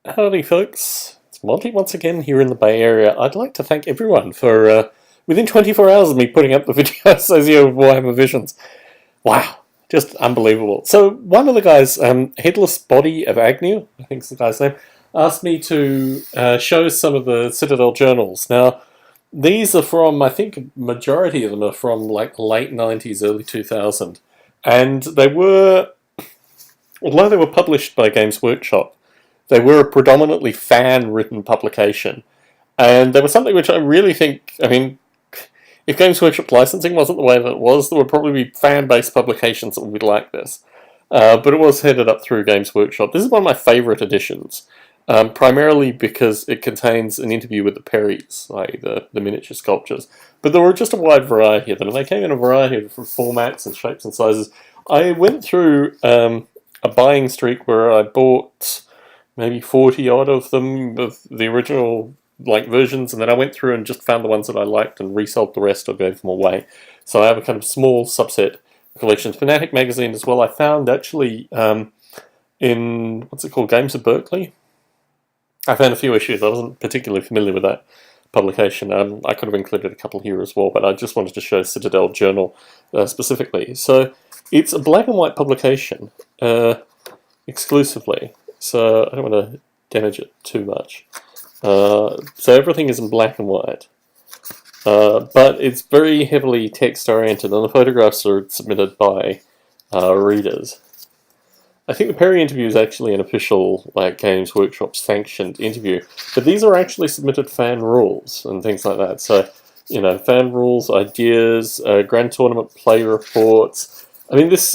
Howdy folks, it's Monty once again here in the Bay Area. I'd like to thank everyone for, within 24 hours of me putting up the video associated with Warhammer Visions. Wow, just unbelievable. So one of the guys, Headless Body of Agnew, I think is the guy's name, asked me to show some of the Citadel Journals. Now, these are from, I think a majority of them are from like late 90s, early 2000. And they were, although they were published by Games Workshop, they were a predominantly fan-written publication. And there was something which I really think, I mean, if Games Workshop licensing wasn't the way that it was, there would probably be fan-based publications that would be like this. But it was headed up through Games Workshop. This is one of my favourite editions, primarily because it contains an interview with the Perrys, like the miniature sculptures. But there were just a wide variety of them, and they came in a variety of different formats and shapes and sizes. I went through a buying streak where I bought maybe 40 odd of them, of the original versions, and then I went through and just found the ones that I liked and resold the rest or gave them away. So I have a kind of small subset collection. Fanatic magazine as well, I found actually in, what's it called, Games of Berkeley? I found a few issues. I wasn't particularly familiar with that publication. I could have included a couple here as well, but I just wanted to show Citadel Journal specifically. So it's a black and white publication exclusively. So I don't want to damage it too much. So everything is in black and white. But it's very heavily text oriented, and the photographs are submitted by readers. I think the Perry interview is actually an official Games Workshop sanctioned interview, but these are actually submitted fan rules and things like that. So, you know, fan rules, ideas, Grand Tournament play reports. I mean, this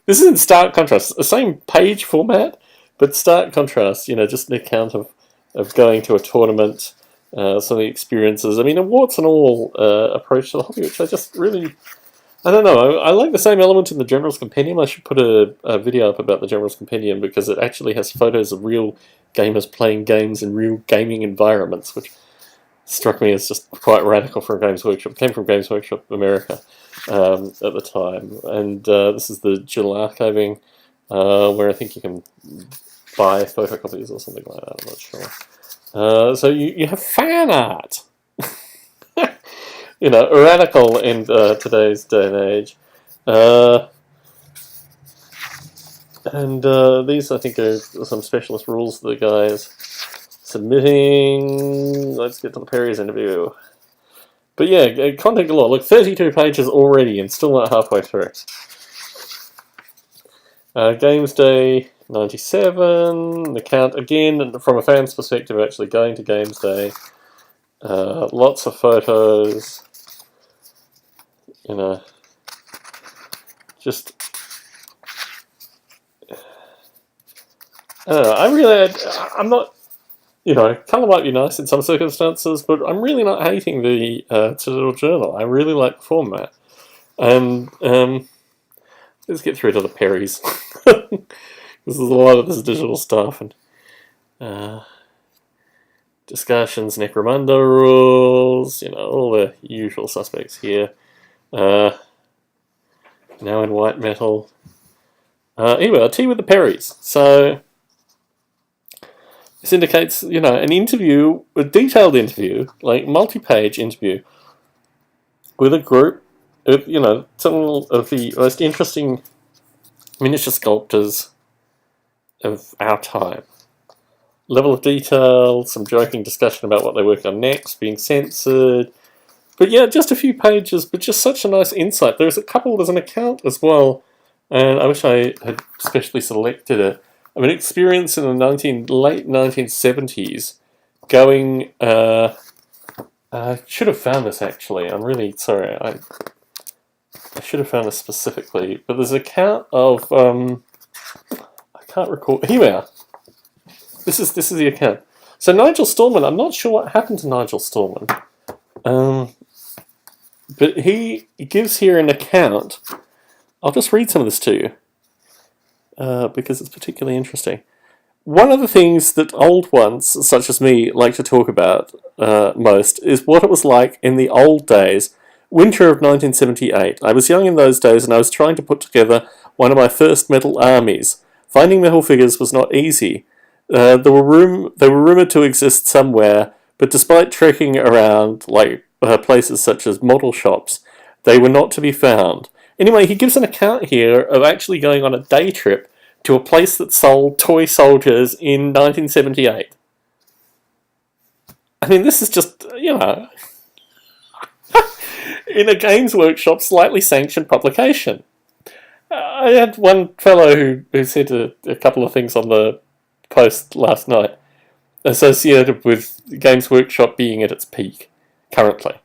this is in stark contrast. The same page format, but stark contrast, you know, just an account of going to a tournament, some of the experiences. I mean, a warts and all approach to the hobby, which I just really, I don't know, I like the same element in the General's Compendium. I should put a video up about the General's Compendium because it actually has photos of real gamers playing games in real gaming environments, which struck me as just quite radical for a Games Workshop. It came from Games Workshop America at the time. And this is the digital archiving, where I think you can buy photocopies or something like that, I'm not sure. So you have fan art! You know, radical in today's day and age. These, I think, are some specialist rules that the guys submitting. Let's get to the Perry's interview. But yeah, content galore. Look, 32 pages already and still not halfway through. Games Day 97, the count again from a fan's perspective, actually going to Games Day. Lots of photos, you know, just, I don't know, I'm not, you know, colour might be nice in some circumstances, but I'm really not hating the Citadel Journal. I really like the format. And let's get through to the Perrys. This is a lot of this digital stuff and discussions, Necromunda rules, you know, all the usual suspects here. Now in white metal. Anyway, I'll tea with the Perrys. So this indicates, you know, an interview, a detailed interview, like multi-page interview with a group of, you know, some of the most interesting miniature sculptors of our time. Level of detail, some joking discussion about what they work on next, being censored. But yeah, just a few pages, but just such a nice insight. There's an account as well, and I wish I had specially selected it. I mean, experience in the late 1970s, going, I should have found this actually, I'm really sorry, I should have found this specifically, but there's an account of, I can't recall, here we are. This is the account. So Nigel Stallman, I'm not sure what happened to Nigel Stallman, but he gives here an account. I'll just read some of this to you, because it's particularly interesting. One of the things that old ones, such as me, like to talk about most is what it was like in the old days, winter of 1978. I was young in those days and I was trying to put together one of my first metal armies. Finding metal figures was not easy. They were rumored to exist somewhere, but despite trekking around places such as model shops, they were not to be found. Anyway, he gives an account here of actually going on a day trip to a place that sold toy soldiers in 1978. I mean, this is just, in a Games Workshop slightly sanctioned publication. I had one fellow who said a couple of things on the post last night associated with Games Workshop being at its peak currently.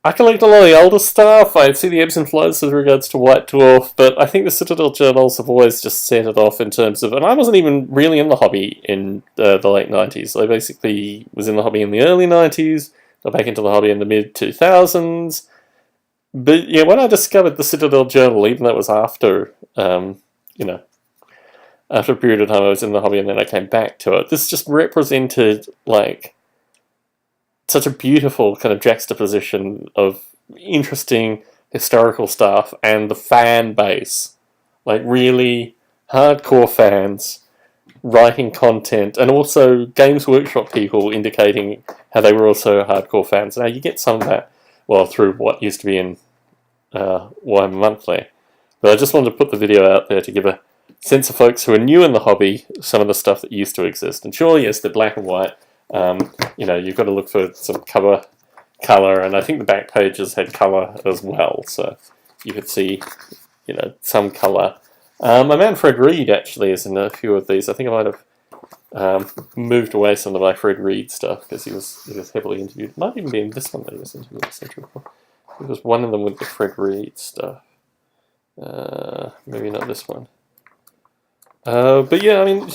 I collect a lot of the older stuff. I see the ebbs and flows with regards to White Dwarf, but I think the Citadel Journals have always just set it off in terms of, and I wasn't even really in the hobby in the late 90s. I basically was in the hobby in the early 90s, got back into the hobby in the mid 2000s. But yeah, when I discovered the Citadel Journal, even though it was after, after a period of time I was in the hobby and then I came back to it, this just represented such a beautiful kind of juxtaposition of interesting historical stuff and the fan base. Really hardcore fans writing content, and also Games Workshop people indicating how they were also hardcore fans. Now, you get some of that, through what used to be in Warhammer Monthly. But I just wanted to put the video out there to give a sense of folks who are new in the hobby some of the stuff that used to exist. And sure, yes, they're black and white. You've got to look for some cover colour, and I think the back pages had colour as well, so you could see, some colour. My man Fred Reed actually is in a few of these. I think I might have moved away some of my Fred Reed stuff because he was heavily interviewed. It might even be in this one that he was interviewed, etc. There was one of them with the Fred Reed stuff. Maybe not this one. But yeah, I mean,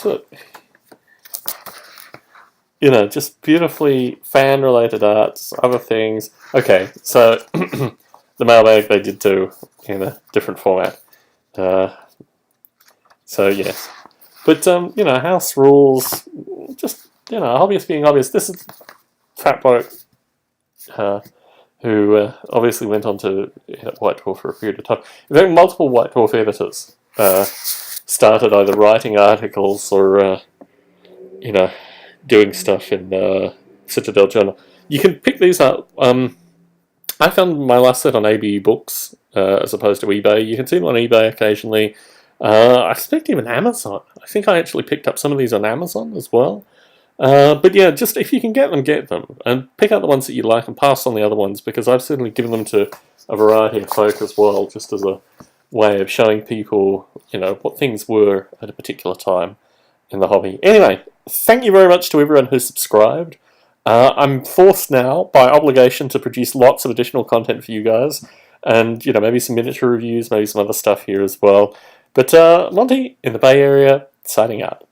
just beautifully fan-related arts, other things. Okay, so the mailbag they did do in a different format. So yes, but house rules. Just hobbyist being hobbyist. This is Fat Bloke, who obviously went on to White Dwarf for a period of time. In fact, multiple White Dwarf editors started either writing articles or doing stuff in Citadel Journal. You can pick these up. I found my last set on ABE Books as opposed to eBay. You can see them on eBay occasionally. I suspect even Amazon. I think I actually picked up some of these on Amazon as well. But yeah, just if you can get them. And pick out the ones that you like and pass on the other ones, because I've certainly given them to a variety of folk as well, just as a way of showing people, what things were at a particular time in the hobby. Anyway, thank you very much to everyone who's subscribed. I'm forced now, by obligation, to produce lots of additional content for you guys. And, maybe some miniature reviews, maybe some other stuff here as well. But Monty, in the Bay Area, signing out.